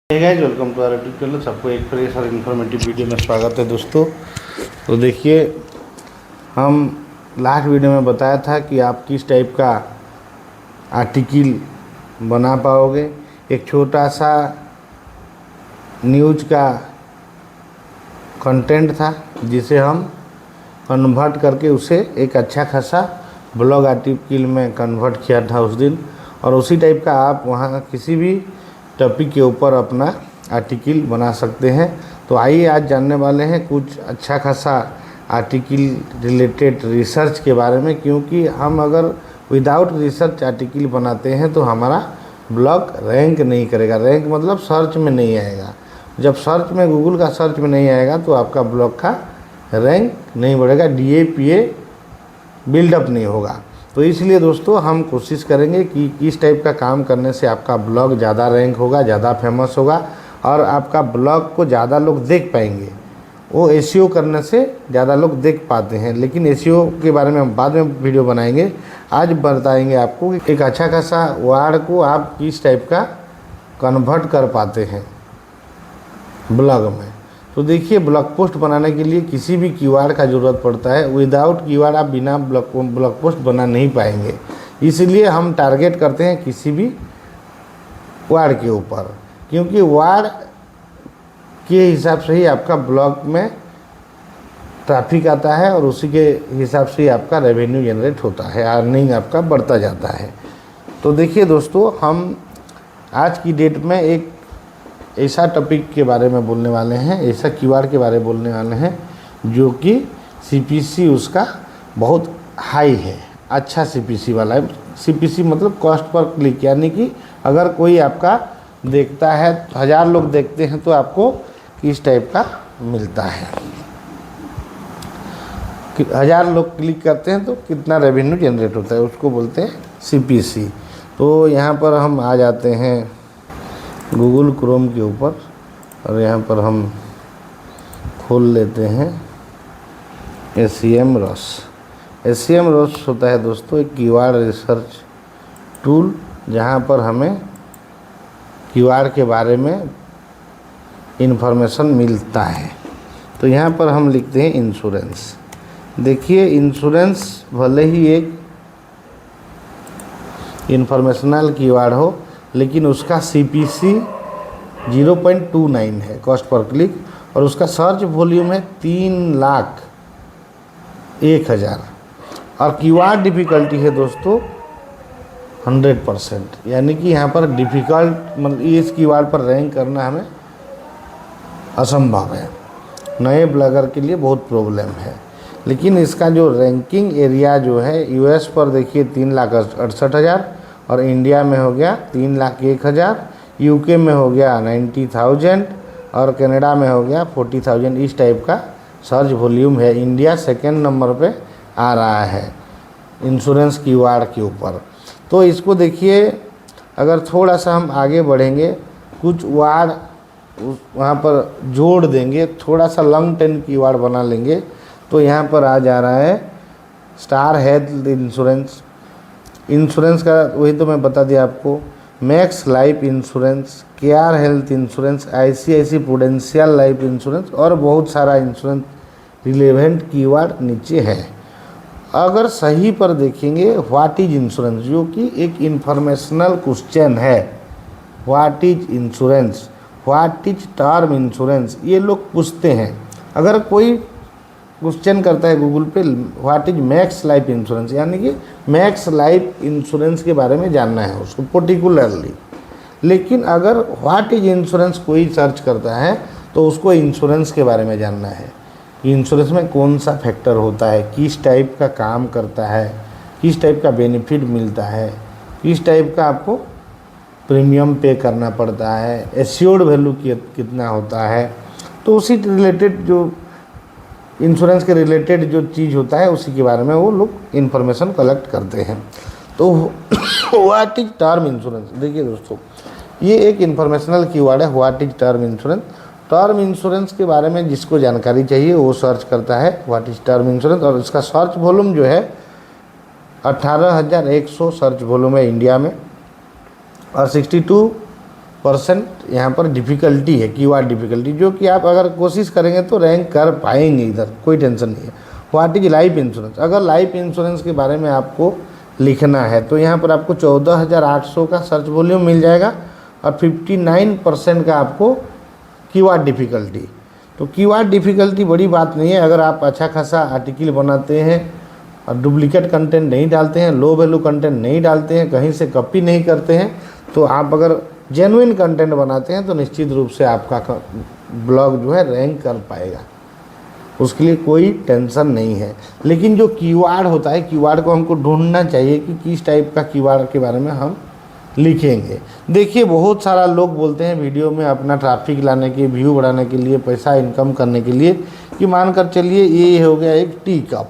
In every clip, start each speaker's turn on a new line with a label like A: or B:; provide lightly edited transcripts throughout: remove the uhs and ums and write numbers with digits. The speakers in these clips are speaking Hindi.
A: Hey guys, welcome to our YouTube channel. सबको एक फ्रेश और इन्फॉर्मेटिव वीडियो में स्वागत है दोस्तों। तो देखिए, हम लास्ट वीडियो में बताया था कि आप किस टाइप का आर्टिकल बना पाओगे। एक छोटा सा न्यूज का कंटेंट था जिसे हम कन्वर्ट करके उसे एक अच्छा खासा ब्लॉग आर्टिकल में कन्वर्ट किया था उस दिन, और उसी टाइप का आप वहाँ किसी भी टॉपिक के ऊपर अपना आर्टिकल बना सकते हैं। तो आइए आज जानने वाले हैं कुछ अच्छा खासा आर्टिकल रिलेटेड रिसर्च के बारे में, क्योंकि हम अगर विदाउट रिसर्च आर्टिकल बनाते हैं तो हमारा ब्लॉग रैंक नहीं करेगा। रैंक मतलब सर्च में नहीं आएगा। जब सर्च में, गूगल का सर्च में नहीं आएगा तो आपका ब्लॉग का रैंक नहीं बढ़ेगा, DAPA बिल्डअप नहीं होगा। तो इसलिए दोस्तों हम कोशिश करेंगे कि किस टाइप का काम करने से आपका ब्लॉग ज़्यादा रैंक होगा, ज़्यादा फेमस होगा और आपका ब्लॉग को ज़्यादा लोग देख पाएंगे। वो SEO करने से ज़्यादा लोग देख पाते हैं, लेकिन SEO के बारे में हम बाद में वीडियो बनाएंगे। आज बताएंगे आपको कि एक अच्छा खासा वर्ड को आप किस टाइप का कन्वर्ट कर पाते हैं ब्लॉग में। तो देखिए, ब्लॉग पोस्ट बनाने के लिए किसी भी कीवर्ड का ज़रूरत पड़ता है। विदाउट कीवर्ड आप बिना ब्लॉग पोस्ट बना नहीं पाएंगे। इसलिए हम टारगेट करते हैं किसी भी वर्ड के ऊपर, क्योंकि वर्ड के हिसाब से ही आपका ब्लॉग में ट्रैफिक आता है और उसी के हिसाब से ही आपका रेवेन्यू जनरेट होता है, अर्निंग आपका बढ़ता जाता है। तो देखिए दोस्तों, हम आज की डेट में एक ऐसा टॉपिक के बारे में बोलने वाले हैं, ऐसा कीवर्ड के बारे में बोलने वाले हैं जो कि CPC उसका बहुत हाई है, अच्छा CPC वाला है। CPC मतलब कॉस्ट पर क्लिक, यानी कि अगर कोई आपका देखता है, 1000 लोग देखते हैं तो आपको किस टाइप का मिलता है। 1000 लोग क्लिक करते हैं तो कितना रेवेन्यू जनरेट होता है, उसको बोलते हैं CPC। तो यहाँ पर हम आ जाते हैं गूगल क्रोम के ऊपर और यहाँ पर हम खोल लेते हैं SEMrush। SEMrush होता है दोस्तों एक कीवर्ड रिसर्च टूल, जहाँ पर हमें कीवर्ड के बारे में इंफॉर्मेशन मिलता है। तो यहाँ पर हम लिखते हैं इंश्योरेंस। देखिए, इंश्योरेंस भले ही एक इंफॉर्मेशनल कीवर्ड हो, लेकिन उसका CPC 0.29 है कॉस्ट पर क्लिक, और उसका सर्च वॉल्यूम है 3,01,000 और कीवर्ड डिफ़िकल्टी है दोस्तों 100%। यानी कि यहाँ पर डिफ़िकल्ट मतलब इस कीवर्ड पर रैंक करना हमें असंभव है। नए ब्लॉगर के लिए बहुत प्रॉब्लम है। लेकिन इसका जो रैंकिंग एरिया जो है, US पर देखिए 3,68,000 और इंडिया में हो गया 3,01,000, UK में हो गया 90,000 और कनाडा में हो गया 40,000। इस टाइप का सर्च वॉल्यूम है। इंडिया सेकंड नंबर पे आ रहा है इंश्योरेंस कीवर्ड के ऊपर। तो इसको देखिए, अगर थोड़ा सा हम आगे बढ़ेंगे, कुछ वर्ड वहाँ पर जोड़ देंगे, थोड़ा सा लॉन्ग टेन कीवर्ड बना लेंगे, तो यहाँ पर आ जा रहा है स्टार हेल्थ इंश्योरेंस। इंश्योरेंस का वही तो मैं बता दिया आपको, Max Life Insurance, Care Health Insurance, ICICI Prudential Life Insurance और बहुत सारा इंश्योरेंस रिलेवेंट कीवर्ड नीचे है। अगर सही पर देखेंगे, व्हाट इज इंश्योरेंस, जो कि एक इंफॉर्मेशनल क्वेश्चन है। What is insurance, what is term insurance, ये लोग पूछते हैं। अगर कोई क्वेश्चन करता है गूगल पे, what is max Life insurance, यानी कि मैक्स लाइफ इंश्योरेंस के बारे में जानना है उसको पर्टिकुलरली। लेकिन अगर व्हाट इज इंश्योरेंस कोई सर्च करता है तो उसको इंश्योरेंस के बारे में जानना है कि इंश्योरेंस में कौन सा फैक्टर होता है, किस टाइप का काम करता है, किस टाइप का बेनिफिट मिलता है, किस टाइप का आपको प्रीमियम पे करना पड़ता है, एश्योर्ड वैल्यू कितना होता है। तो उसी रिलेटेड जो इंश्योरेंस के रिलेटेड जो चीज़ होता है उसी के बारे में वो लोग इन्फॉर्मेशन कलेक्ट करते हैं। तो व्हाट इज टर्म इंश्योरेंस, देखिए दोस्तों, ये एक इन्फॉर्मेशनल कीवर्ड है। What is term insurance, term insurance के बारे में जिसको जानकारी चाहिए वो सर्च करता है व्हाट इज टर्म इंश्योरेंस, और इसका सर्च वॉल्यूम जो है 18,100 सर्च वॉल्यूम है इंडिया में, और 62 परसेंट यहाँ पर डिफ़िकल्टी है, कीवर्ड डिफ़िकल्टी, जो कि आप अगर कोशिश करेंगे तो रैंक कर पाएंगे, इधर कोई टेंशन नहीं है। व्हाट इज लाइफ इंश्योरेंस, अगर लाइफ इंश्योरेंस के बारे में आपको लिखना है तो यहाँ पर आपको 14,800 का सर्च वॉल्यूम मिल जाएगा और 59% का आपको कीवर्ड डिफ़िकल्टी। तो कीवर्ड डिफ़िकल्टी बड़ी बात नहीं है, अगर आप अच्छा खासा आर्टिकल बनाते हैं और डुप्लीकेट कंटेंट नहीं डालते हैं, लो वैल्यू कंटेंट नहीं डालते हैं, कहीं से कॉपी नहीं करते हैं, तो आप अगर जेन्युइन कंटेंट बनाते हैं तो निश्चित रूप से आपका ब्लॉग जो है रैंक कर पाएगा, उसके लिए कोई टेंशन नहीं है। लेकिन जो कीवर्ड होता है, कीवर्ड को हमको ढूंढना चाहिए कि किस टाइप का कीवर्ड के बारे में हम लिखेंगे। देखिए बहुत सारा लोग बोलते हैं वीडियो में अपना ट्रैफिक लाने के, व्यू बढ़ाने के लिए, पैसा इनकम करने के लिए, कि मानकर चलिए ये हो गया एक टी कप,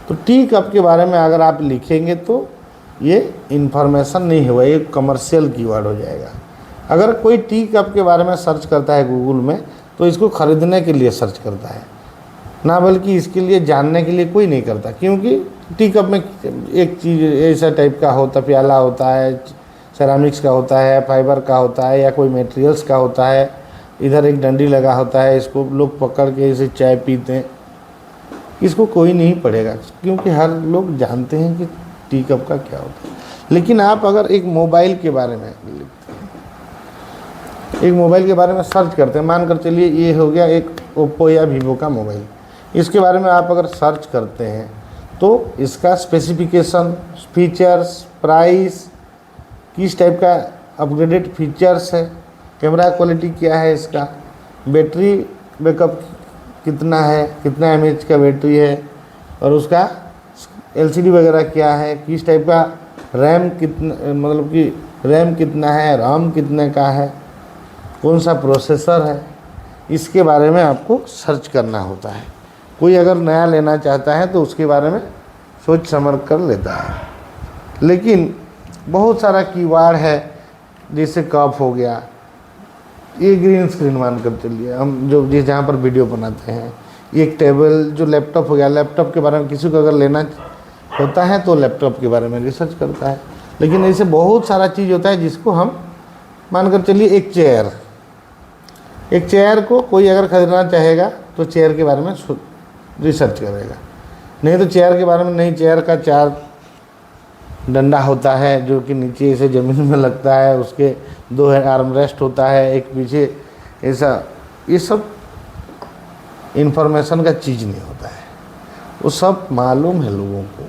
A: तो टी कप के बारे में अगर आप लिखेंगे तो ये इन्फॉर्मेशन नहीं होगा, ये कमर्शियल कीवर्ड हो जाएगा। अगर कोई टी कप के बारे में सर्च करता है गूगल में तो इसको ख़रीदने के लिए सर्च करता है, ना बल्कि इसके लिए जानने के लिए कोई नहीं करता, क्योंकि टी कप में एक चीज़ ऐसा टाइप का होता, प्याला होता है, सेरामिक्स का होता है, फाइबर का होता है, या कोई मटेरियल्स का होता है, इधर एक डंडी लगा होता है, इसको लोग पकड़ के इसे चाय पीते हैं, इसको कोई नहीं पढ़ेगा क्योंकि हर लोग जानते हैं कि टी कप का क्या होता है। लेकिन आप अगर एक मोबाइल के बारे में लिखते हैं, एक मोबाइल के बारे में सर्च करते हैं, मानकर चलिए ये हो गया एक ओप्पो या वीवो का मोबाइल, इसके बारे में आप अगर सर्च करते हैं तो इसका स्पेसिफिकेशन, फीचर्स, प्राइस, किस टाइप का अपग्रेडेड फीचर्स है, कैमरा क्वालिटी क्या है इसका, बैटरी बैकअप कितना है, कितना एमएच का बैटरी है, और उसका एलसीडी वगैरह क्या है, किस टाइप का रैम कितना, मतलब कि रैम कितना है, रॉम कितने का है, कौन सा प्रोसेसर है, इसके बारे में आपको सर्च करना होता है। कोई अगर नया लेना चाहता है तो उसके बारे में सोच समझ कर लेता है। लेकिन बहुत सारा कीवर्ड है, जैसे कप हो गया, ये ग्रीन स्क्रीन मान कर चलिए, हम जो जिस जहाँ पर वीडियो बनाते हैं, एक टेबल जो लैपटॉप हो गया, लैपटॉप के बारे में किसी को अगर लेना होता है तो लैपटॉप के बारे में रिसर्च करता है। लेकिन ऐसे बहुत सारा चीज़ होता है जिसको हम मानकर चलिए, एक चेयर को कोई अगर ख़रीदना चाहेगा तो चेयर के बारे में रिसर्च करेगा, नहीं तो चेयर के बारे में नहीं, चेयर का 4 डंडा होता है जो कि नीचे से ज़मीन में लगता है, उसके 2 आर्मरेस्ट होता है, एक पीछे ऐसा, ये सब इन्फॉर्मेशन का चीज़ नहीं होता है, वो सब मालूम है लोगों को,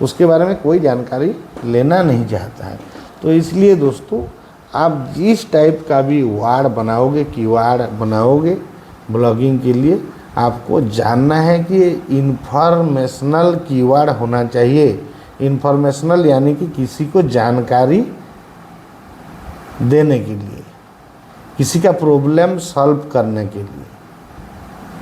A: उसके बारे में कोई जानकारी लेना नहीं चाहता है। तो इसलिए दोस्तों, आप जिस टाइप का भी वर्ड बनाओगे, कीवर्ड बनाओगे ब्लॉगिंग के लिए, आपको जानना है कि इन्फॉर्मेशनल कीवर्ड होना चाहिए। इन्फॉर्मेशनल यानी कि किसी को जानकारी देने के लिए, किसी का प्रॉब्लम सॉल्व करने के लिए।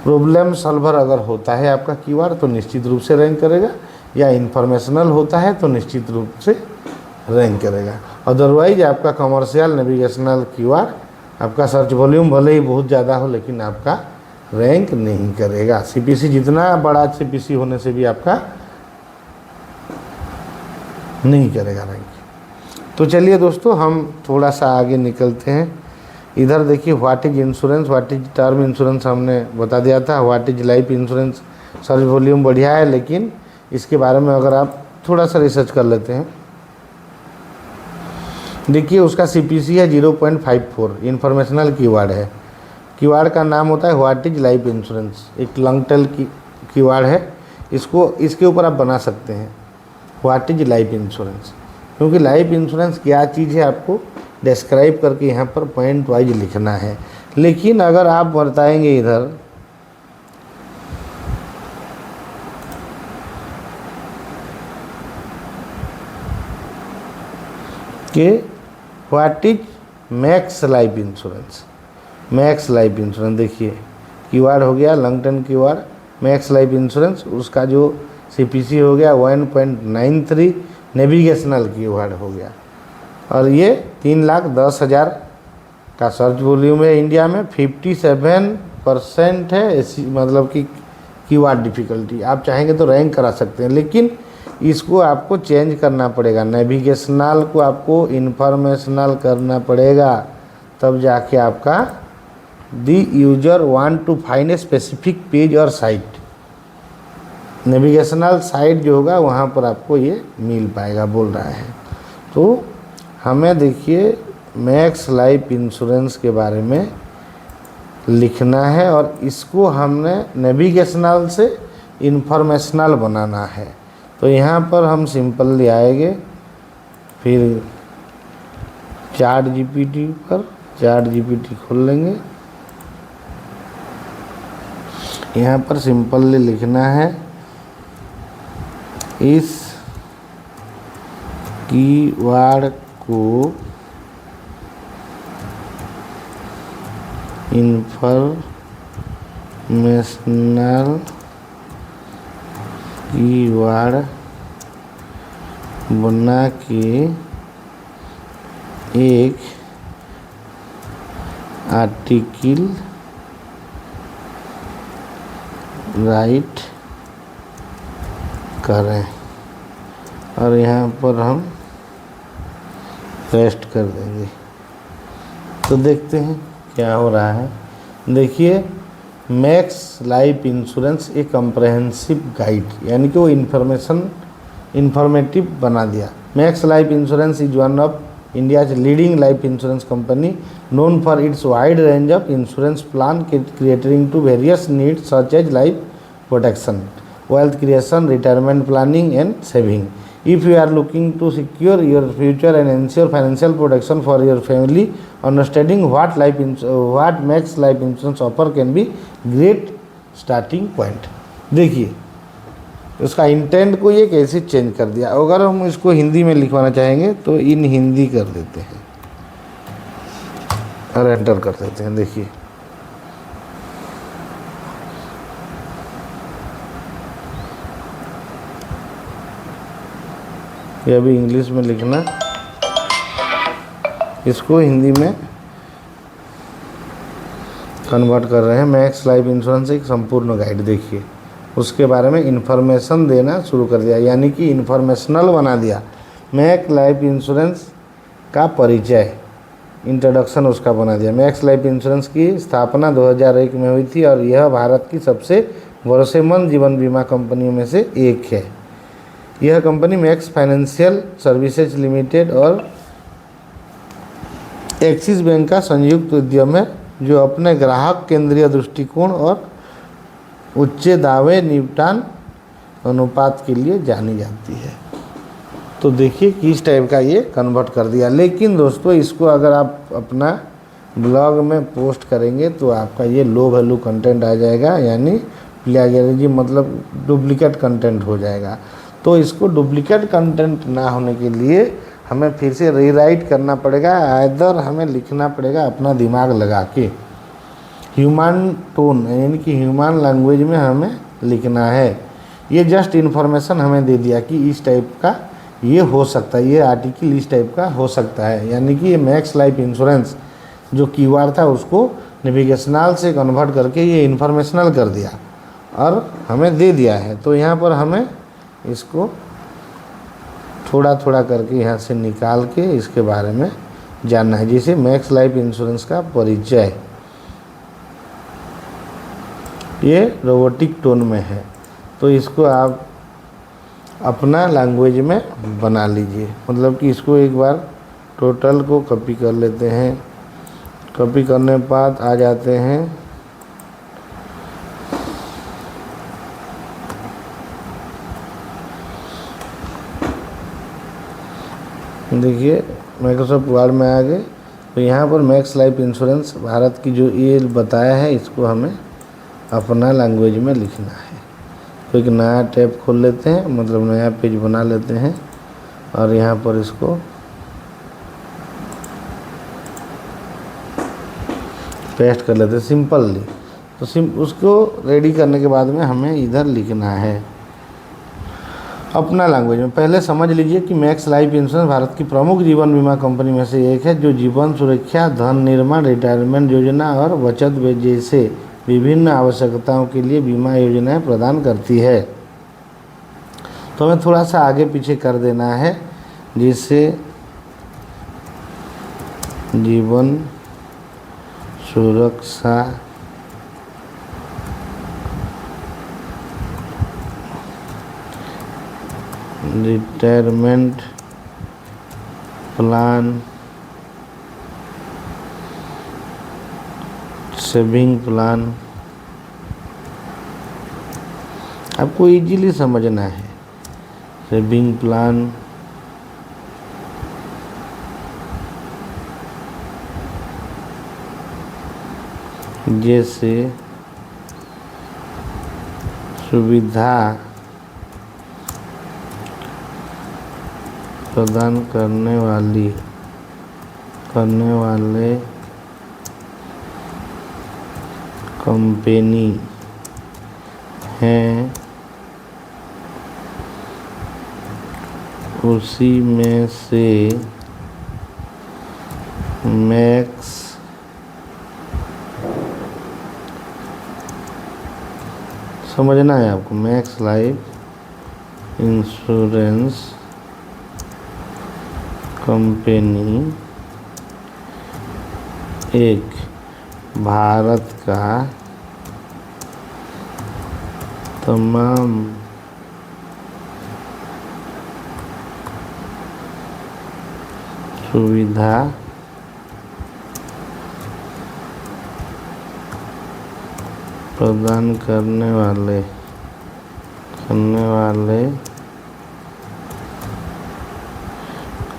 A: प्रॉब्लम सॉल्वर अगर होता है आपका कीवर्ड तो निश्चित रूप से रैंक करेगा, या इन्फॉर्मेशनल होता है तो निश्चित रूप से रैंक करेगा। अदरवाइज आपका कमर्शियल नेविगेशनल कीवर्ड आपका सर्च वॉल्यूम भले ही बहुत ज़्यादा हो, लेकिन आपका रैंक नहीं करेगा। सीपीसी जितना बड़ा सीपीसी होने से भी आपका नहीं करेगा रैंक। तो चलिए दोस्तों, हम थोड़ा सा आगे निकलते हैं। इधर देखिए, what is insurance, what is term insurance हमने बता दिया था, what is life insurance. Search volume बढ़िया है, लेकिन इसके बारे में अगर आप थोड़ा सा रिसर्च कर लेते हैं, देखिए उसका सीपीसी है 0.54, इन्फॉर्मेशनल कीवर्ड है। कीवर्ड का नाम होता है व्हाट इज लाइफ इंश्योरेंस, एक लॉन्ग टेल कीवर्ड है, इसको इसके ऊपर आप बना सकते हैं व्हाट इज लाइफ इंश्योरेंस, क्योंकि लाइफ इंश्योरेंस क्या चीज़ है आपको डिस्क्राइब करके यहाँ पर पॉइंट वाइज लिखना है। लेकिन अगर आप बताएंगे इधर कि what is max Life insurance, max Life insurance, देखिए कीवर्ड हो गया long term keyword max Life insurance, उसका जो सीपीसी हो गया 1.93, नेविगेशनल कीवर्ड हो गया, और ये 3,10,000 का सर्च वॉल्यूम है इंडिया में। 57% है मतलब कि कीवर्ड डिफ़िकल्टी। आप चाहेंगे तो रैंक करा सकते हैं, लेकिन इसको आपको चेंज करना पड़ेगा, नेविगेशनल को आपको इन्फॉर्मेशनल करना पड़ेगा। तब जाके आपका the user want to find a specific page or site, navigational site जो होगा वहाँ पर आपको ये मिल पाएगा बोल रहा है। तो हमें देखिए मैक्स लाइफ इंश्योरेंस के बारे में लिखना है और इसको हमने नेविगेशनल से इंफॉर्मेशनल बनाना है। तो यहाँ पर हम सिंपल आएंगे, फिर चैट जीपीटी पर चैट जीपीटी खोल लेंगे। यहाँ पर सिंपली लिखना है इस कीवर्ड को इंफॉर्मेशनल कीवर्ड बना के एक आर्टिकल राइट करें और यहाँ पर हम पेस्ट कर देंगे। तो देखते हैं क्या हो रहा है। देखिए मैक्स लाइफ इंश्योरेंस एक कम्प्रहेंसिव गाइड, यानी कि वो इंफॉर्मेटिव बना दिया। Max Life insurance is one of India's leading life insurance company known for its wide range of insurance plan catering to various needs such as life protection, wealth creation, retirement planning and saving. If you are looking to secure your future and ensure financial protection for your family, understanding what Max Life Insurance offer can be great starting point. देखिए उसका इंटेंट को ये कैसे चेंज कर दिया। अगर हम इसको हिंदी में लिखवाना चाहेंगे तो इन हिंदी कर देते हैं और एंटर कर देते हैं। देखिए ये अभी इंग्लिश में लिखना, इसको हिंदी में कन्वर्ट कर रहे हैं। मैक्स लाइफ इंश्योरेंस एक संपूर्ण गाइड, देखिए उसके बारे में इंफॉर्मेशन देना शुरू कर दिया, यानी कि इंफॉर्मेशनल बना दिया। मैक्स लाइफ इंश्योरेंस का परिचय, इंट्रोडक्शन उसका बना दिया। मैक्स लाइफ इंश्योरेंस की स्थापना 2001 में हुई थी और यह भारत की सबसे भरोसेमंद जीवन बीमा कंपनियों में से एक है। यह company max financial services limited और एक्सिस बैंक का संयुक्त उद्यम है, जो अपने ग्राहक केंद्रीय दृष्टिकोण और उच्च दावे निपटान अनुपात के लिए जानी जाती है। तो देखिए किस टाइप का ये कन्वर्ट कर दिया। लेकिन दोस्तों इसको अगर आप अपना ब्लॉग में पोस्ट करेंगे तो आपका ये लो वैल्यू कंटेंट आ जाएगा, यानी प्लेगरिज्म मतलब डुप्लीकेट कंटेंट हो जाएगा। तो इसको डुप्लीकेट कंटेंट ना होने के लिए हमें फिर से रीराइट करना पड़ेगा। आइदर हमें लिखना पड़ेगा अपना दिमाग लगा के ह्यूमन टोन, यानी कि ह्यूमन लैंग्वेज में हमें लिखना है। ये जस्ट इन्फॉर्मेशन हमें दे दिया कि इस टाइप का ये हो सकता है, ये आर्टिकल इस टाइप का हो सकता है, यानी कि ये मैक्स लाइफ इंश्योरेंस जो कीवर्ड था उसको नेविगेशनल से कन्वर्ट करके ये इन्फॉर्मेशनल कर दिया और हमें दे दिया है। तो यहाँ पर हमें इसको थोड़ा थोड़ा करके यहाँ से निकाल के इसके बारे में जानना है। जैसे मैक्स लाइफ इंश्योरेंस का परिचय ये रोबोटिक टोन में है, तो इसको आप अपना लैंग्वेज में बना लीजिए। मतलब कि इसको एक बार टोटल को कॉपी कर लेते हैं। कॉपी करने के बाद आ जाते हैं देखिए माइक्रोसॉफ्ट वर्ड में आ गए। तो यहाँ पर मैक्स लाइफ इंश्योरेंस भारत की जो ये बताया है इसको हमें अपना लैंग्वेज में लिखना है। तो एक नया टैब खोल लेते हैं, मतलब नया पेज बना लेते हैं और यहाँ पर इसको पेस्ट कर लेते हैं सिंपली। तो उसको रेडी करने के बाद में हमें इधर लिखना है अपना लैंग्वेज में। पहले समझ लीजिए कि मैक्स लाइफ इंश्योरेंस भारत की प्रमुख जीवन बीमा कंपनी में से एक है, जो जीवन सुरक्षा, धन निर्माण, रिटायरमेंट योजना और बचत जैसे विभिन्न आवश्यकताओं के लिए बीमा योजनाएं प्रदान करती है। तो हमें थोड़ा सा आगे पीछे कर देना है, जिससे जीवन सुरक्षा रिटायरमेंट प्लान, सेविंग प्लान आपको इजीली समझना है। सेविंग प्लान, जैसे सुविधा प्रदान करने वाले कंपनी हैं, उसी में से मैक्स समझना है आपको। मैक्स लाइफ इंश्योरेंस कंपनी एक भारत का तमाम सुविधा प्रदान करने वाले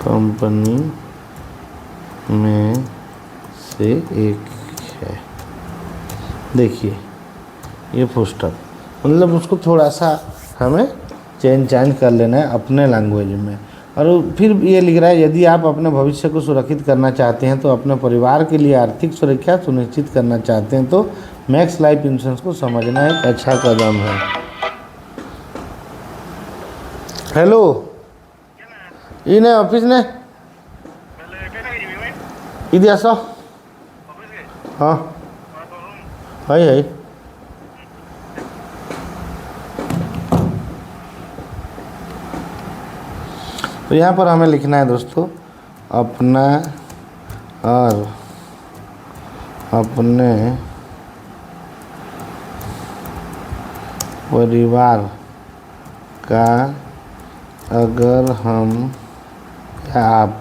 A: कंपनी में से एक है। देखिए ये फुल स्टॉप, मतलब उसको थोड़ा सा हमें चेंज कर लेना है अपने लैंग्वेज में। और फिर ये लिख रहा है, यदि आप अपने भविष्य को सुरक्षित करना चाहते हैं तो अपने परिवार के लिए आर्थिक सुरक्षा सुनिश्चित करना चाहते हैं तो मैक्स लाइफ इंश्योरेंस को समझना एक अच्छा कदम है। हेलो, इन्हें ऑफिस ने इधर आसो। हाँ है तो यहाँ पर हमें लिखना है दोस्तों, अपना और अपने परिवार का अगर हम या आप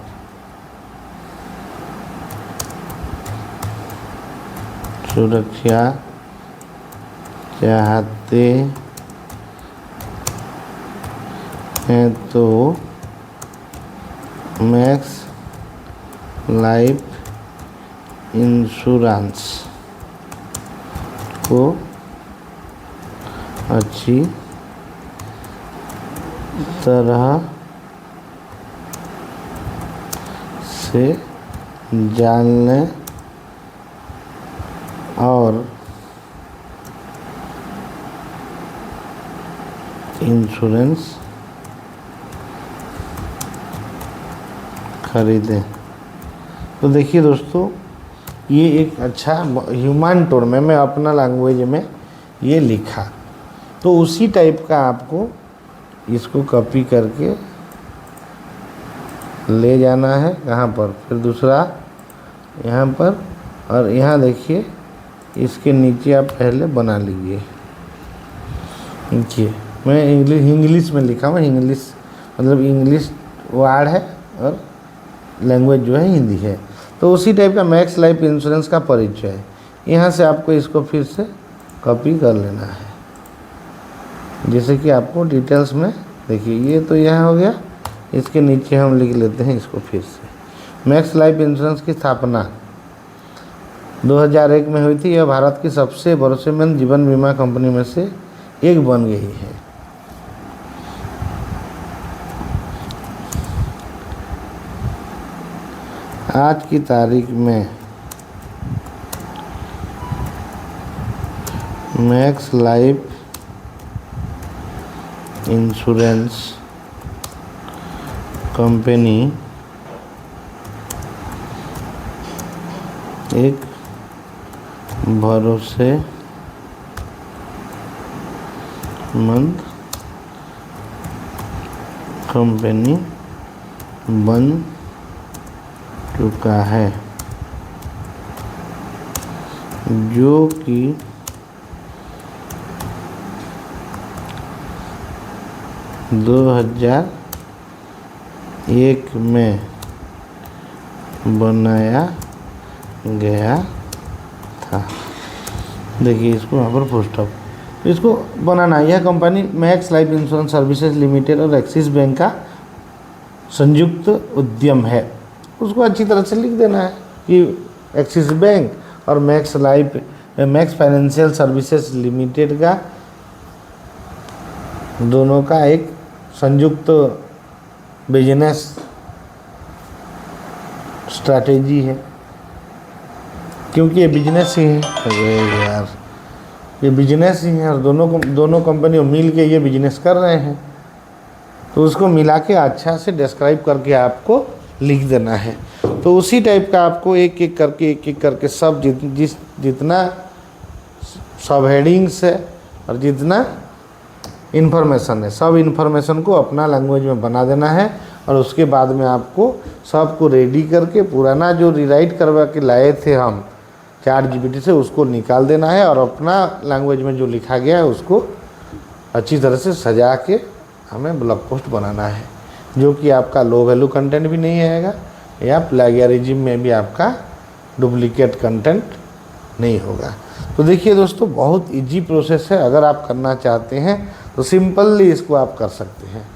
A: सुरक्षा चाहते हैं तो मैक्स लाइफ इंश्योरेंस को अच्छी तरह से जान लें और इंश्योरेंस खरीदें। तो देखिए दोस्तों, ये एक अच्छा ह्यूमन टोन में मैं अपना लैंग्वेज में ये लिखा, तो उसी टाइप का आपको इसको कॉपी करके ले जाना है। कहाँ पर, फिर दूसरा यहाँ पर, और यहाँ देखिए इसके नीचे आप पहले बना लीजिए। देखिए मैं इंग्लिश में लिखा हूँ, इंग्लिश मतलब इंग्लिश वर्ड है और लैंग्वेज जो है हिंदी है। तो उसी टाइप का मैक्स लाइफ इंश्योरेंस का परिचय है। यहाँ से आपको इसको फिर से कॉपी कर लेना है। जैसे कि आपको डिटेल्स में देखिए, ये तो यहाँ हो गया, इसके नीचे हम लिख लेते हैं इसको फिर से। मैक्स लाइफ इंश्योरेंस की स्थापना 2001 में हुई थी। यह भारत की सबसे भरोसेमंद जीवन बीमा कंपनी में से एक बन गई है। आज की तारीख में मैक्स लाइफ इंश्योरेंस कंपनी एक भरोसेमंद कंपनी बन चुका है। जो कि दो 2001 में बनाया गया था। देखिए इसको यहाँ पर फुल स्टॉप, इसको बनाना, यह company max Life insurance services limited और एक्सिस बैंक का संयुक्त उद्यम है। उसको अच्छी तरह से लिख देना है कि एक्सिस बैंक और मैक्स फाइनेंशियल सर्विसेज लिमिटेड का दोनों का एक संयुक्त बिजनेस स्ट्रैटेजी है, क्योंकि ये बिजनेस ही है। अरे यार ये बिजनेस ही है और दोनों कंपनियों मिल के ये बिजनेस कर रहे हैं, तो उसको मिला के अच्छा से डिस्क्राइब करके आपको लिख देना है। तो उसी टाइप का आपको एक एक करके सब जितना सब हेडिंग्स है और जितना इन्फॉर्मेशन है, सब इन्फॉर्मेशन को अपना लैंग्वेज में बना देना है। और उसके बाद में आपको सबको रेडी करके पुराना जो रीराइट करवा के लाए थे हम ChatGPT से, उसको निकाल देना है और अपना लैंग्वेज में जो लिखा गया है उसको अच्छी तरह से सजा के हमें ब्लॉग पोस्ट बनाना है, जो कि आपका लो वैल्यू कंटेंट भी नहीं आएगा या प्लेगरिज्म में भी आपका डुप्लीकेट कंटेंट नहीं होगा। तो देखिए दोस्तों, बहुत इजी प्रोसेस है। अगर आप करना चाहते हैं तो सिंपली इसको आप कर सकते हैं।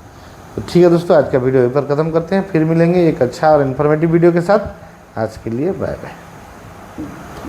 A: तो ठीक है दोस्तों, आज का वीडियो यहीं पर ख़त्म करते हैं, फिर मिलेंगे एक अच्छा और इन्फॉर्मेटिव वीडियो के साथ। आज के लिए बाय बाय।